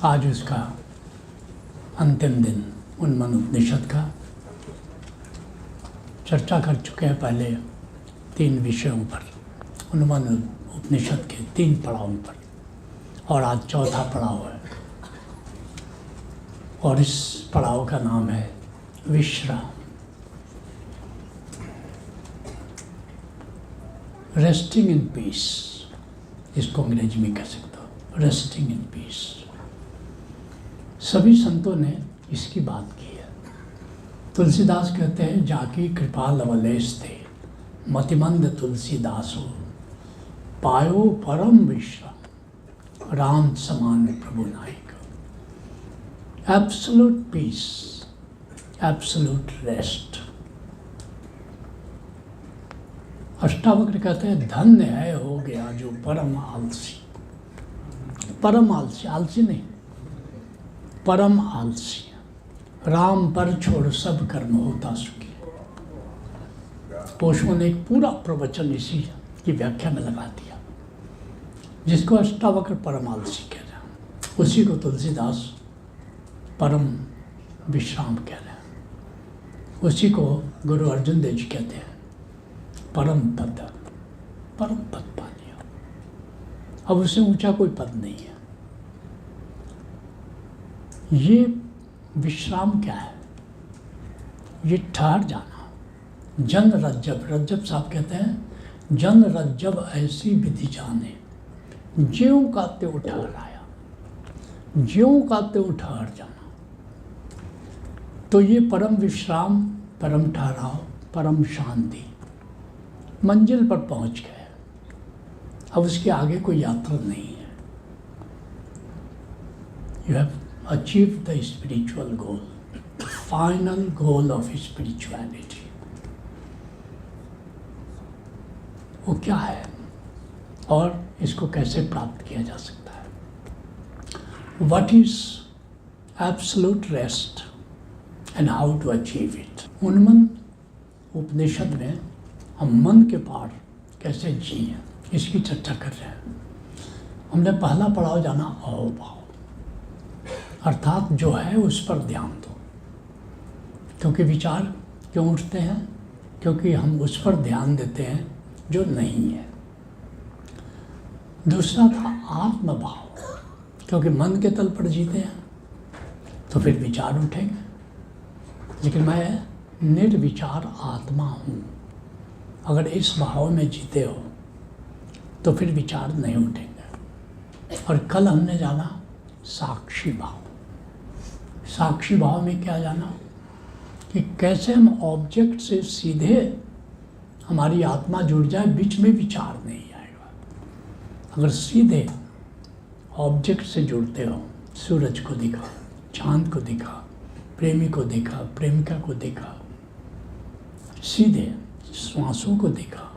आज उसका अंतिम दिन उन्मन उपनिषद का चर्चा कर चुके हैं पहले 3 विषयों पर, उन्मन उपनिषद के 3 पड़ावों पर, और आज चौथा पड़ाव है और इस पड़ाव का नाम है विश्राम। रेस्टिंग इन पीस, इसको अंग्रेजी में कह सकते हो, रेस्टिंग इन पीस। सभी संतों ने इसकी बात की है। तुलसीदास कहते हैं, जाकी कृपा लवलेश थे मतिमंद तुलसीदासो, पायो परम विश्राम राम समान प्रभु नायक। Absolute peace, absolute rest. Ashtavakra कहते हैं, धन्य है हो गया जो परम आलसी। परम आलसी, आलसी नहीं, परम आलसी। राम पर छोड़ सब कर्म होता सुखी। पोषों ने एक पूरा प्रवचन इसी की व्याख्या में लगा दिया। जिसको अष्टावक्र परम आलसी कह रहे हैं, उसी को तुलसीदास परम विश्राम कह रहे हैं। उसी को गुरु अर्जुन देव जी कहते हैं परम पद, परम पद पा लिया। अब उससे ऊंचा कोई पद नहीं है। ये विश्राम क्या है? ये ठहर जाना। जन रज्जब, रज्जब साहब कहते हैं, जन रज्जब ऐसी विधि जाने, ज्यों का त्यों ठहर आया, ज्यों का त्यों ठहर जाना। तो ये परम विश्राम, परम ठहराव, परम शांति, मंजिल पर पहुंच गए। अब उसके आगे कोई यात्रा नहीं है। You have achieved the spiritual goal, final goal of spirituality. वो क्या है और इसको कैसे प्राप्त किया जा सकता है? What is absolute rest and how to achieve it? Unman Upanishad में हम मन के पार कैसे जिए, इसकी चर्चा कर रहे हैं। हमने पहला पड़ाव जाना अहोभाव, अर्थात जो है उस पर ध्यान दो। क्योंकि विचार क्यों उठते हैं? क्योंकि हम उस पर ध्यान देते हैं जो नहीं है। दूसरा था आत्मभाव, क्योंकि मन के तल पर जीते हैं तो फिर विचार उठेंगे। लेकिन मैं निर्विचार आत्मा हूँ, अगर इस भाव में जीते हो तो फिर विचार नहीं उठेंगे। और कल हमने जाना साक्षी भाव। साक्षी भाव में क्या जाना कि कैसे हम ऑब्जेक्ट से सीधे हमारी आत्मा जुड़ जाए, बीच में विचार नहीं आएगा। अगर सीधे ऑब्जेक्ट से जुड़ते हो, सूरज को देखा, चांद को देखा, प्रेमी को देखा, प्रेमिका को देखा, सीधे श्वासों को देखा,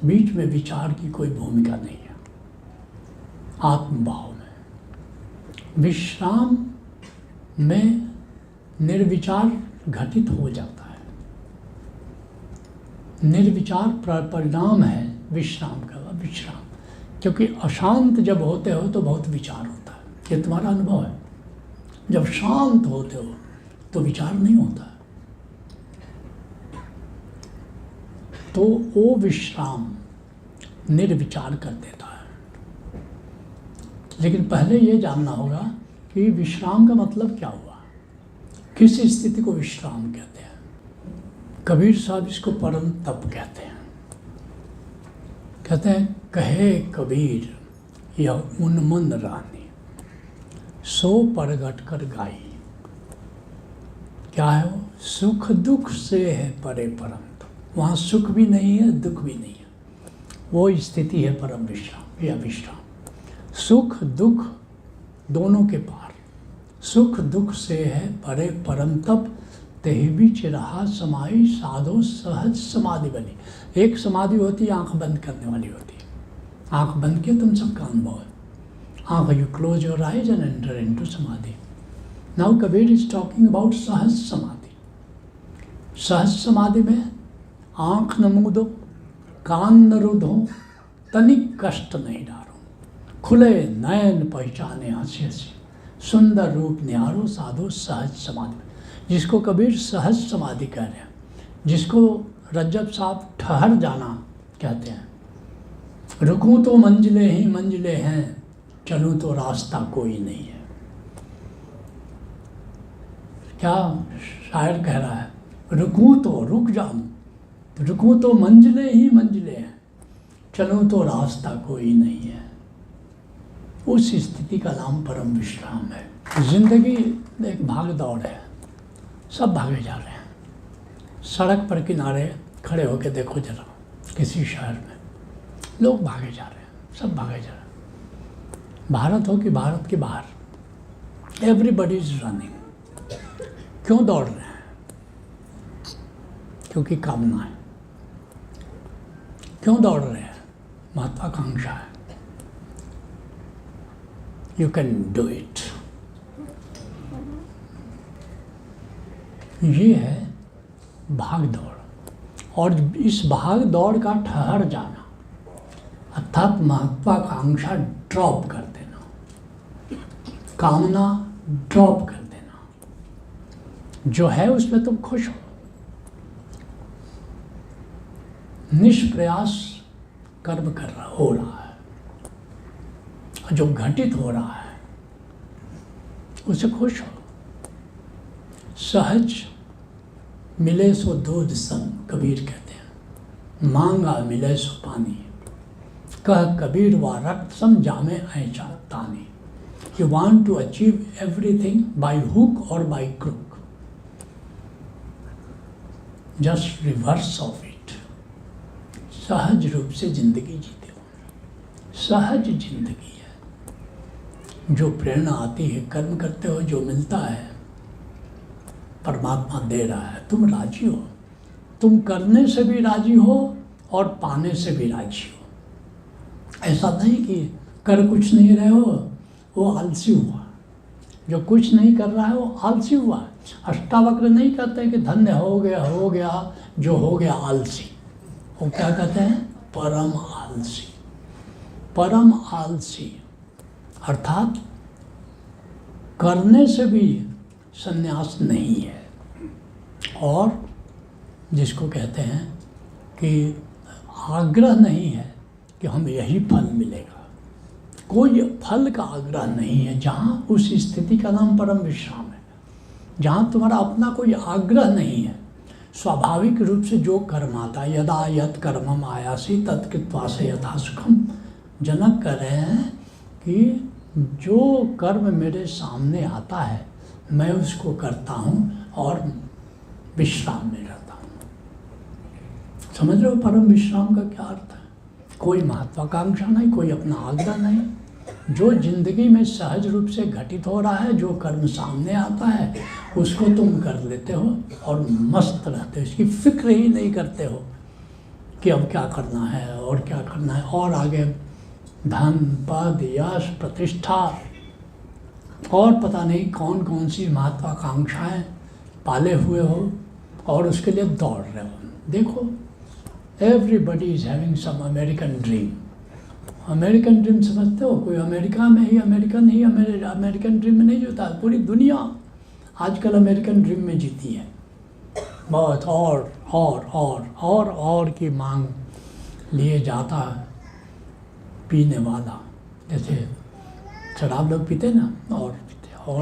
बीच में विचार की कोई भूमिका नहीं है। आत्मभाव में, विश्राम में निर्विचार घटित हो जाता है। निर्विचार परिणाम है विश्राम का। विश्राम, क्योंकि अशांत जब होते हो तो बहुत विचार होता है। ये तुम्हारा अनुभव है। जब शांत होते हो तो विचार नहीं होता है। तो वो विश्राम निर्विचार कर देता है। लेकिन पहले ये जानना होगा कि विश्राम का मतलब क्या हुआ, किस स्थिति को विश्राम कहते हैं। कबीर साहब इसको परम तप कहते हैं। कहते हैं, कहे कबीर यह उन्मन रानी, सो परगट कर गाई। क्या है वो? सुख दुख से है परे परम। वहाँ सुख भी नहीं है, दुख भी नहीं है। वो स्थिति है परम विश्राम या विश्राम। सुख दुख दोनों के पार, सुख दुख से है परे परम तप, तेहि बीच रहा समाई साधो सहज समाधि बनी। एक समाधि होती है आंख बंद करने वाली होती है। आंख बंद किए तुम सबका अनुभव है। आंख, you close your eyes and enter into samadhi. Now Kabir is talking about sahaj samadhi. सहज समाधि में आंख न मूंदो, कान न रुधो, तनिक कष्ट नहीं डारो, खुले नयन पहचाने हंसी हंसी, सुंदर रूप निहारो साधु सहज समाधि। जिसको कबीर सहज समाधि कह रहे हैं, जिसको रज्जब साहब ठहर जाना कहते हैं। रुकूं तो मंजिलें ही मंजिलें हैं, चलूं तो रास्ता कोई नहीं है। क्या शायर कह रहा है, रुकूं तो रुक जाऊं, रुकूं तो मंजिलें ही मंजिलें हैं, चलूं तो रास्ता कोई नहीं है। उस स्थिति का नाम परम विश्राम है। जिंदगी एक भाग दौड़ है, सब भागे जा रहे हैं। सड़क पर किनारे खड़े होकर देखो जरा, किसी शहर में लोग भागे जा रहे हैं, सब भागे जा रहे हैं। भारत हो कि भारत के बाहर, एवरीबडी इज रनिंग। क्यों दौड़ रहे हैं? क्योंकि कामना है। क्यों दौड़ रहे हैं? महत्वाकांक्षा है। You can do it. ये है भाग दौड़। और इस भाग दौड़ का ठहर जाना अर्थात महत्वाकांक्षा ड्रॉप कर देना, कामना ड्रॉप कर देना। जो है उसमें तुम खुश हो, निष्प्रयास कर्म कर रहा हो रहा है, और जो घटित हो रहा है उसे खुश हो। सहज मिले सो दूध सन, कबीर कहते हैं। मांगा मिले सो पानी, कह कबीर व रक्त सम जामे ऐसा तानी। You want to achieve everything by hook और by crook, just reverse of it. सहज रूप से जिंदगी जीते हो, सहज जिंदगी है। जो प्रेरणा आती है कर्म करते हो, जो मिलता है परमात्मा दे रहा है, तुम राजी हो। तुम करने से भी राजी हो और पाने से भी राजी हो। ऐसा नहीं कि कर कुछ नहीं रहे हो वो आलसी हुआ, जो कुछ नहीं कर रहा है वो आलसी हुआ। अष्टावक्र नहीं कहते कि धन्य हो गया जो हो गया आलसी। वो क्या कहते हैं? परम आलसी। परम आलसी अर्थात करने से भी संन्यास नहीं है। और जिसको कहते हैं कि आग्रह नहीं है कि हम यही फल मिलेगा, कोई फल का आग्रह नहीं है। जहाँ उस स्थिति का नाम परम विश्राम है, जहाँ तुम्हारा अपना कोई आग्रह नहीं है। स्वाभाविक रूप से जो कर्म आता है, यदा यत् कर्मम आयासी तत्कृत्वा से यथा सुखम। जनक कह रहे हैं कि जो कर्म मेरे सामने आता है मैं उसको करता हूँ और विश्राम में रहता हूँ। समझ रहे हो परम विश्राम का क्या अर्थ है? कोई महत्वाकांक्षा नहीं, कोई अपना आग्रह नहीं। जो जिंदगी में सहज रूप से घटित हो रहा है, जो कर्म सामने आता है उसको तुम कर लेते हो और मस्त रहते हो। इसकी फिक्र ही नहीं करते हो कि अब क्या करना है और क्या करना है, और आगे धन पद यश प्रतिष्ठा और पता नहीं कौन कौन सी महत्वाकांक्षाएं पाले हुए हो और उसके लिए दौड़ रहे हो। देखो, everybody is having some American dream. American dream समझते हो? कोई अमेरिका में ही अमेरिकन ड्रीम में नहीं जीता, पूरी दुनिया आजकल अमेरिकन ड्रीम में जीती है। बहुत और की मांग लिए जाता है पीने वाला। जैसे शराब लोग पीते हैं ना, और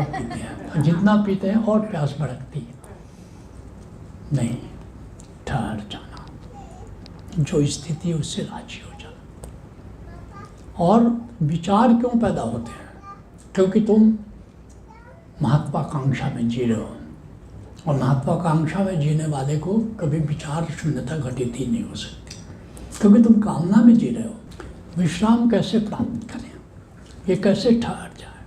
पीते हैं, जितना पीते हैं और प्यास भड़कती है। नहीं, ठहर जाना, जो स्थिति उससे राजी हो जाना। और विचार क्यों पैदा होते हैं? क्योंकि तुम महत्वाकांक्षा में जी रहे हो, और महत्वाकांक्षा में जीने वाले को कभी विचार शून्यता घटित ही नहीं हो सकती, क्योंकि तुम कामना में जी रहे हो। विश्राम कैसे प्राप्त करें? ये कैसे ठहर जाए?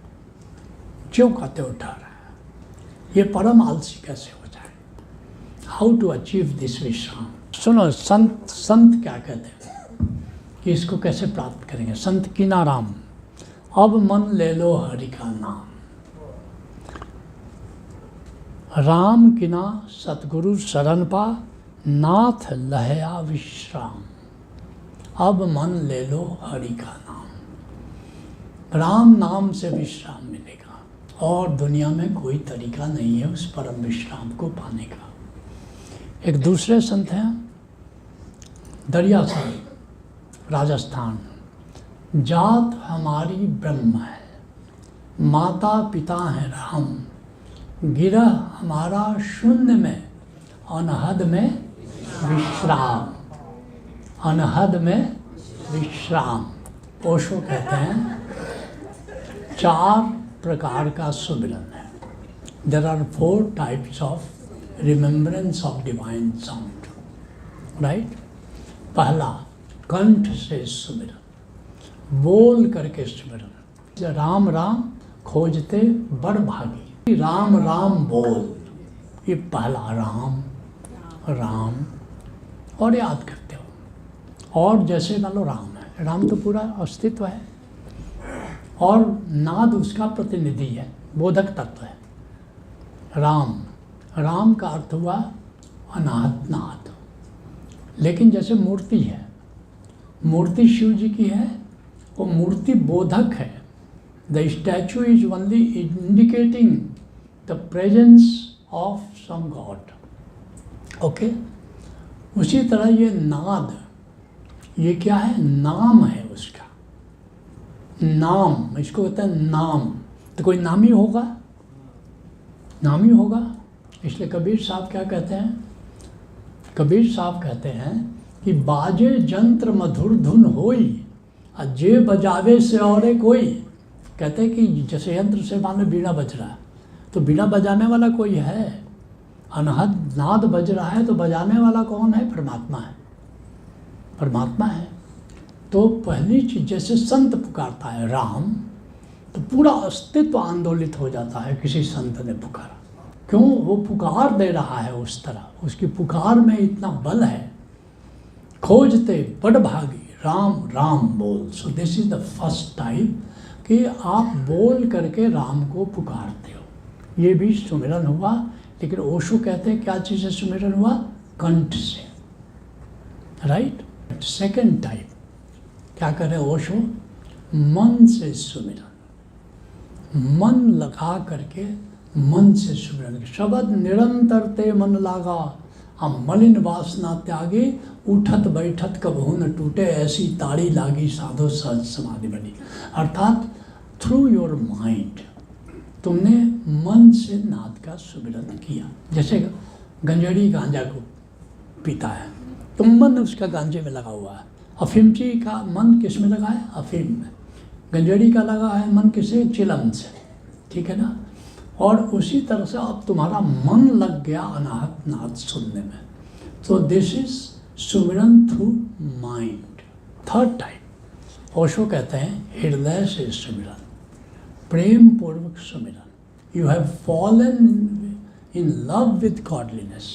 क्यों कहते हो ठहर? ये परम आलसी कैसे हो जाए? हाउ टू अचीव दिस विश्राम? सुनो, संत क्या कहते हैं कि इसको कैसे प्राप्त करेंगे? संत कीना राम, अब मन ले लो हरि का नाम। राम किना सतगुरु शरण पा, नाथ लहया विश्राम। अब मन ले लो हरि का नाम। राम नाम से विश्राम मिलेगा। और दुनिया में कोई तरीका नहीं है उस परम विश्राम को पाने का। एक दूसरे संत हैं दरिया साहिब राजस्थान, जात हमारी ब्रह्म है, माता पिता हैं राम, गिरह हमारा शून्य में, अनहद में विश्राम, अनहद में विश्राम। ओशो कहते हैं 4 प्रकार का सुमिरन है। There are 4 types of remembrance of divine sound, right. पहला, कंठ से सुमिरन, बोल करके सुमिरन। राम राम खोजते बड़ भागी, राम राम बोल, ये पहला राम राम, और याद करते हो। और जैसे मान लो राम है, राम तो पूरा अस्तित्व है और नाद उसका प्रतिनिधि है, बोधक तत्व है। राम, राम का अर्थ हुआ अनाहत नाद। लेकिन जैसे मूर्ति है, मूर्ति शिव जी की है, वो मूर्ति बोधक है। The statue is only indicating the presence of some god, okay. उसी तरह ये नाद, ये क्या है? नाम है उसका, नाम, इसको कहते हैं नाम। तो कोई नाम ही होगा, नाम ही होगा। इसलिए कबीर साहब क्या कहते हैं? कबीर साहब कहते हैं कि बाजे जंत्र मधुर धुन होई, जे बजावे से और कोई। कहते हैं कि जैसे यंत्र से मानो बीड़ा बज रहा है, तो बीड़ा बजाने वाला कोई है, अनहद नाद बज रहा है, तो बजाने वाला कौन है? परमात्मा है, परमात्मा है। तो पहली चीज, जैसे संत पुकारता है राम, तो पूरा अस्तित्व आंदोलित हो जाता है किसी संत ने पुकारा। क्यों? वो पुकार दे रहा है उस तरह, उसकी पुकार में इतना बल है। खोजते बड़ भागी, राम राम बोल। So this is the first type कि आप बोल करके राम को पुकारते हो। ये भी सुमिरन हुआ, लेकिन ओशो कहते हैं क्या चीज़ से सुमिरन हुआ? कंठ से, राइट। सेकेंड टाइप क्या करे ओशो? मन से सुमिरन, मन लगा करके मन से सुमिरन। शब्द निरंतर ते मन लागा, हम मलिन वासना त्यागे, उठत बैठत कबहू न टूटे, ऐसी ताड़ी लागी साधो सहज समाधि बनी। अर्थात थ्रू योर माइंड तुमने मन से नाद का सुमिरन किया। जैसे गंजेड़ी गांजा को पीता है तो मन उसका गांजे में लगा हुआ है। अफीमची का मन किस में लगा है? अफीम में। गंजेड़ी का लगा है मन किसे? चिलम से, ठीक है ना। और उसी तरह से अब तुम्हारा मन लग गया अनाहत नाद सुनने में। तो दिस इज सुमिरन through mind. Third type Osho कहते हैं हृदय से सुमिरन, प्रेम पूर्वक सुमिरन। You have fallen in love with godliness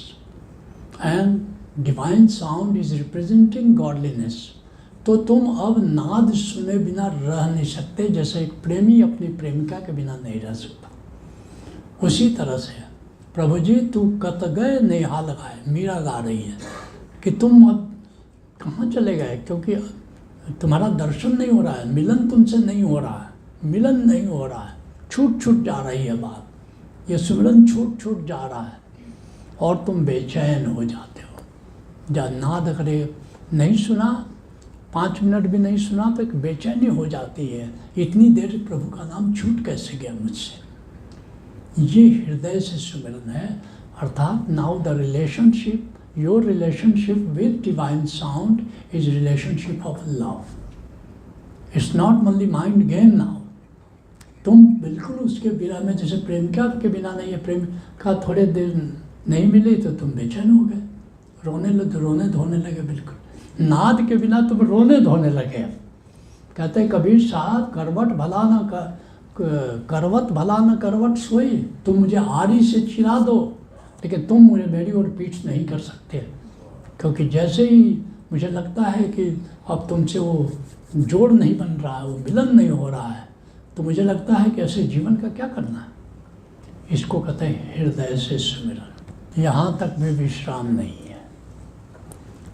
and divine sound is representing godliness. तो तुम अब नाद सुने बिना रह नहीं सकते, जैसे एक प्रेमी अपनी प्रेमिका के बिना नहीं रह सकता। उसी तरह से प्रभु जी तू कत गए नेहा लगाए, मीरा गा रही है कि तुम अब कहाँ चले गए, क्योंकि तुम्हारा दर्शन नहीं हो रहा है, मिलन तुमसे नहीं हो रहा है, मिलन नहीं हो रहा है, छूट छूट जा रही है बात, ये सुमिरन छूट छूट जा रहा है और तुम बेचैन हो जाते हो। जब नाद करे नहीं सुना, 5 मिनट भी नहीं सुना तो एक बेचैनी हो जाती है, इतनी देर प्रभु का नाम छूट कैसे गया मुझसे। ये हृदय से सुमिरन है। अर्थात now the relationship, your relationship with divine sound is relationship of love. It's not only mind game now. तुम बिल्कुल उसके बिना में, जैसे प्रेमिका के बिना नहीं है, प्रेमिका थोड़े देर नहीं मिली तो तुम बेचैन हो गए, रोने धोने लगे। बिल्कुल नाद के बिना तुम रोने धोने लगे। कहते कबीर साहब करवट भला न करवट भला न करवट सोई, तुम मुझे आरी से चिरा दो लेकिन तुम मुझे मेरी ओर पीठ नहीं कर सकते, क्योंकि जैसे ही मुझे लगता है कि अब तुमसे वो जोड़ नहीं बन रहा है, वो मिलन नहीं हो रहा है, तो मुझे लगता है कि ऐसे जीवन का क्या करना है। इसको कहते हैं हृदय से सुमिरन। यहाँ तक भी विश्राम नहीं है।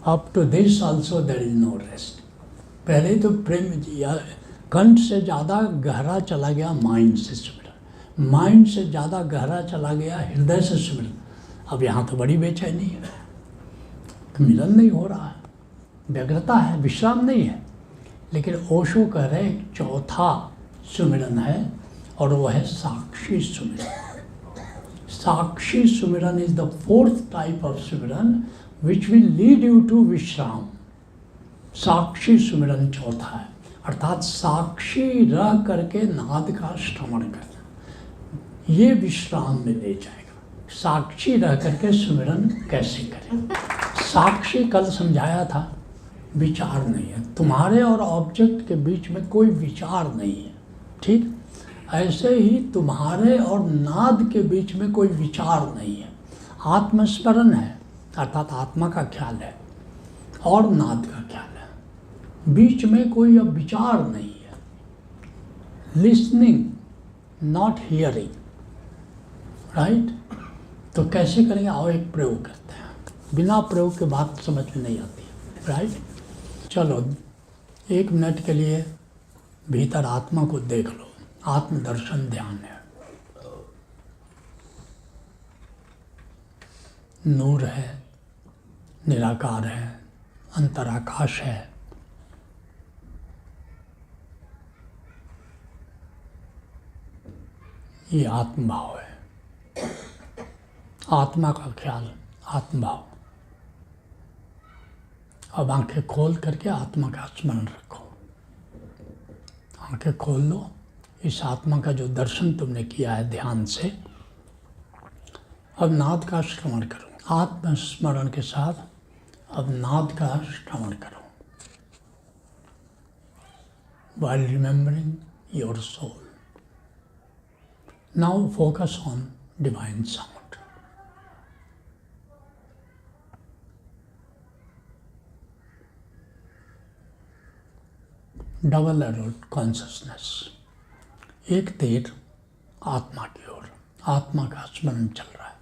Up to this also there is no rest. पहले तो प्रेम या कंठ से ज़्यादा गहरा चला गया माइंड से सुमिरन। माइंड से ज़्यादा गहरा चला गया, हृदय से सिमरन। अब यहाँ तो बड़ी बेचैनी है, तो मिलन नहीं हो रहा है, व्यग्रता है, विश्राम नहीं है। लेकिन ओशो कह रहे एक चौथा सुमिरन है और वो है साक्षी सुमिरन। Sakshi sumiran is the fourth type of sumiran which will lead you to vishram. साक्षी सुमिरन चौथा है, अर्थात साक्षी रह करके नाद का श्रवण करना, ये विश्राम में ले जाएगा। साक्षी रह करके सुमिरन कैसे करें? साक्षी कल समझाया था, विचार नहीं है, तुम्हारे और ऑब्जेक्ट के बीच में कोई विचार नहीं है, ठीक? ऐसे ही तुम्हारे और नाद के बीच में कोई विचार नहीं है। आत्मस्मरण है, अर्थात आत्मा का ख्याल है और नाद का ख्याल है, बीच में कोई अब विचार नहीं है। Listening not hearing, right? तो कैसे करेंगे? आओ एक प्रयोग करते हैं, बिना प्रयोग के बात समझ में नहीं आती, राइट? चलो 1 मिनट के लिए भीतर आत्मा को देख लो। आत्मदर्शन ध्यान है। नूर है, निराकार है, अंतराकाश है। ये आत्मभाव है, आत्मा का ख्याल, आत्मभाव। अब आंखें खोल करके आत्मा का स्मरण रखो। आंखें खोल लो, इस आत्मा का जो दर्शन तुमने किया है ध्यान से, अब नाद का श्रवण करो। आत्मस्मरण के साथ अब नाद का श्रवण करो, while remembering your soul. Now focus on divine sound. Double arrowed consciousness, एक तीर आत्मा की ओर, आत्मा का स्मरण चल रहा है।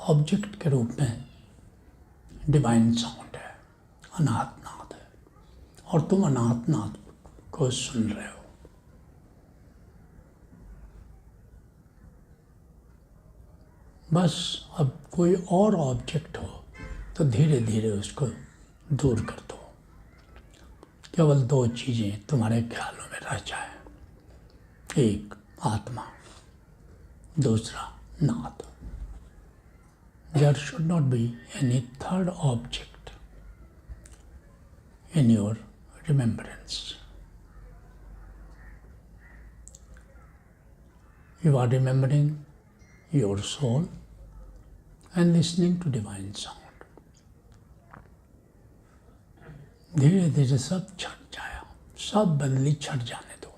ऑब्जेक्ट के रूप में डिवाइन साउंड है, अनाहत नाद है, और तुम अनाहत नाद को सुन रहे हो। बस अब कोई और ऑब्जेक्ट हो तो धीरे धीरे उसको दूर कर दो। केवल 2 चीज़ें तुम्हारे ख्यालों में रह जाए, एक आत्मा, दूसरा नाद। There should not be any third object in your remembrance. You are remembering your soul and listening to divine sound. धीरे धीरे सब छट जाए, सब बदली छट जाने दो।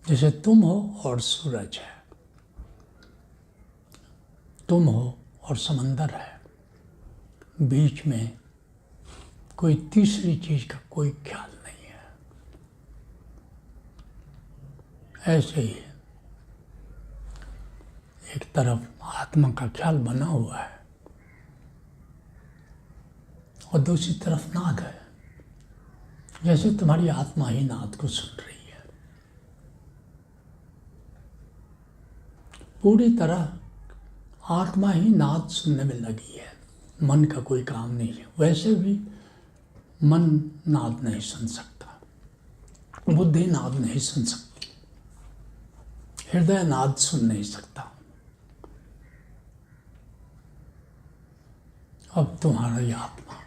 जैसे तुम हो और सूरज है, तुम हो और समंदर है, बीच में कोई तीसरी चीज का कोई ख्याल नहीं है। ऐसे ही एक तरफ आत्मा का ख्याल बना हुआ है और दूसरी तरफ नाद है। जैसे तुम्हारी आत्मा ही नाद को सुन रही है, पूरी तरह आत्मा ही नाद सुनने में लगी है, मन का कोई काम नहीं है। वैसे भी मन नाद नहीं सुन सकता, बुद्धि नाद नहीं सुन सकती, हृदय नाद सुन नहीं सकता। अब तुम्हारी आत्मा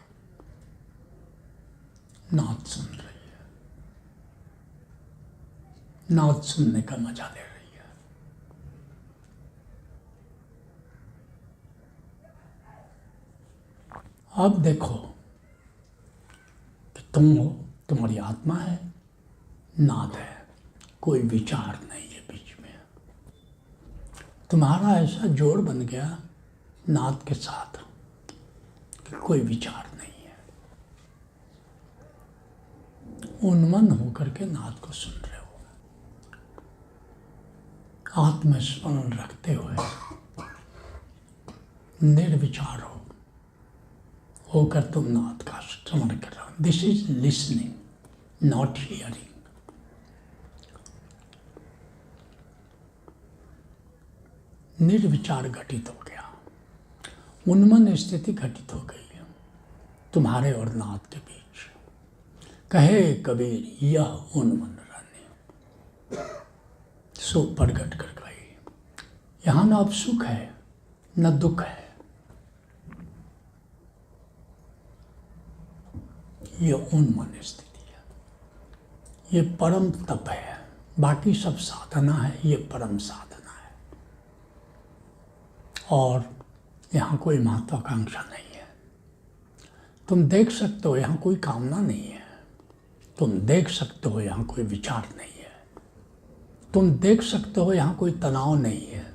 नाद सुन रही है, नाद सुनने का मजा ले रही है। अब देखो कि तुम हो, तुम्हारी आत्मा है, नाद है, कोई विचार नहीं है बीच में। तुम्हारा ऐसा जोड़ बन गया नाद के साथ कि कोई विचार नहीं है, उन्मन होकर के नाद को सुन रहे हो। आत्मस्मरण रखते हुए निर्विचार होकर तुम नाद का श्रवण कर रहे हो। This is listening, not hearing. निर्विचार घटित हो गया, उन्मन स्थिति घटित हो गई तुम्हारे और नाथ के बीच। कहे कबीर यह उन्मन रहने, सुख प्रगट कर गई। यहाँ न अब सुख है न दुख है, ये उन्मन स्थिति है, ये परम तप है। बाकी सब साधना है, ये परम साधना है। और यहाँ कोई महत्वाकांक्षा नहीं है। तुम देख सकते हो यहाँ कोई कामना नहीं है, तुम देख सकते हो यहाँ कोई विचार नहीं है, तुम देख सकते हो यहाँ कोई तनाव नहीं है,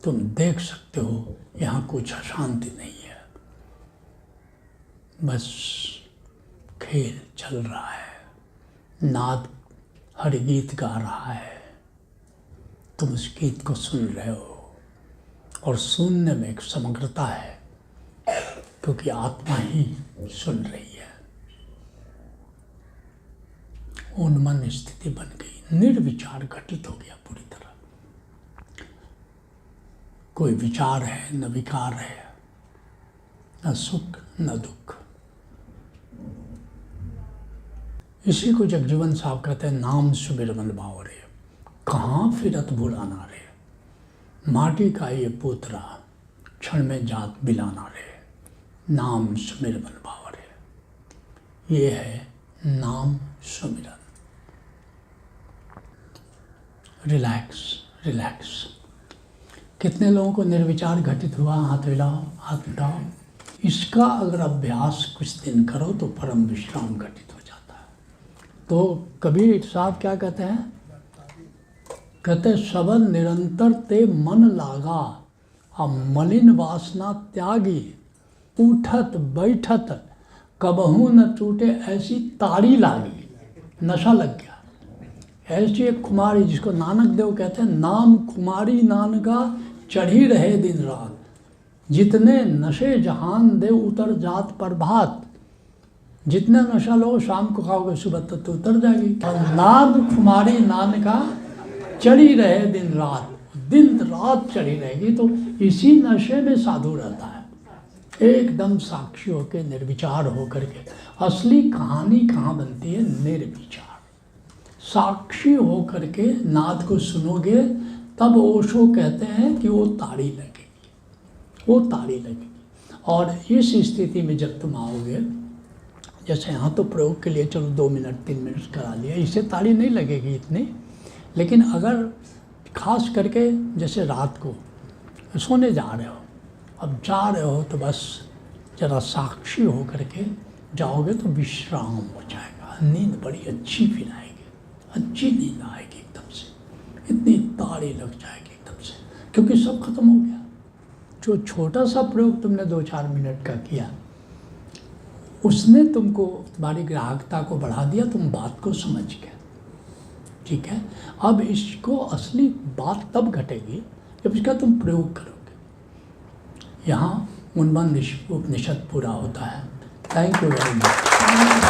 तुम देख सकते हो यहाँ कुछ अशांति नहीं है। बस खेल चल रहा है, नाद हरि गीत गा रहा है, तुम उस गीत को सुन रहे हो और सुनने में एक समग्रता है, क्योंकि आत्मा ही सुन रही है। उन्मन स्थिति बन गई, निर्विचार घटित हो गया पूरी तरह। कोई विचार है न विकार है, न सुख न दुख। इसी को जगजीवन साहब कहते हैं, नाम सुमिर मन भाव रे, कहाँ फिरत भुलाना रे, माटी का ये पोतरा क्षण में जात बिलाना रे, नाम सुमिर मन भाव रे। ये है नाम सुमिरन। Relax relax. कितने लोगों को निर्विचार घटित हुआ? हाथ हिलाओ, हाथ उठाओ। इसका अगर अभ्यास कुछ दिन करो तो परम विश्राम घटित हो जाता है। तो कबीर साहब क्या कहते हैं? कहते सबन निरंतर ते मन लागा, अब मलिन वासना त्यागी, उठत बैठत कबहू न टूटे ऐसी ताड़ी लागी। नशा लग गया। ऐसी एक खुमारी, जिसको नानक देव कहते हैं, नाम खुमारी नानका चढ़ी रहे दिन रात, जितने नशे जहान दे उतर जात पर भात। जितना नशा लो शाम को खाओगे सुबह तक तो उतर जाएगी। और नाम खुमारी नानका चढ़ी रहे दिन रात, दिन रात चढ़ी रहेगी। तो इसी नशे में साधु रहता है, एकदम साक्षी होकर निर्विचार होकर के। असली कहानी कहाँ बनती है? निर्विचार। साक्षी होकर के नाद को सुनोगे तब ओशो कहते हैं कि वो ताड़ी लगेगी, वो ताड़ी लगेगी। और इस स्थिति में जब तुम आओगे, जैसे यहाँ तो प्रयोग के लिए चलो 2 मिनट 3 मिनट करा लिया, इससे ताड़ी नहीं लगेगी इतनी। लेकिन अगर खास करके जैसे रात को सोने जा रहे हो, अब जा रहे हो तो बस जरा साक्षी हो करके जाओगे तो विश्राम हो जाएगा। नींद बड़ी अच्छी फिर आएगी, अच्छी नींद आएगी एकदम से, इतनी ताड़ी लग जाएगी एकदम से, क्योंकि सब खत्म हो गया। जो छोटा सा प्रयोग तुमने 2-4 मिनट का किया, उसने तुमको, तुम्हारी ग्राहकता को बढ़ा दिया, तुम बात को समझ गए। ठीक है, अब इसको असली बात तब घटेगी जब इसका तुम प्रयोग करोगे। यहाँ उन्मन उपनिषद पूरा होता है। Thank you very much.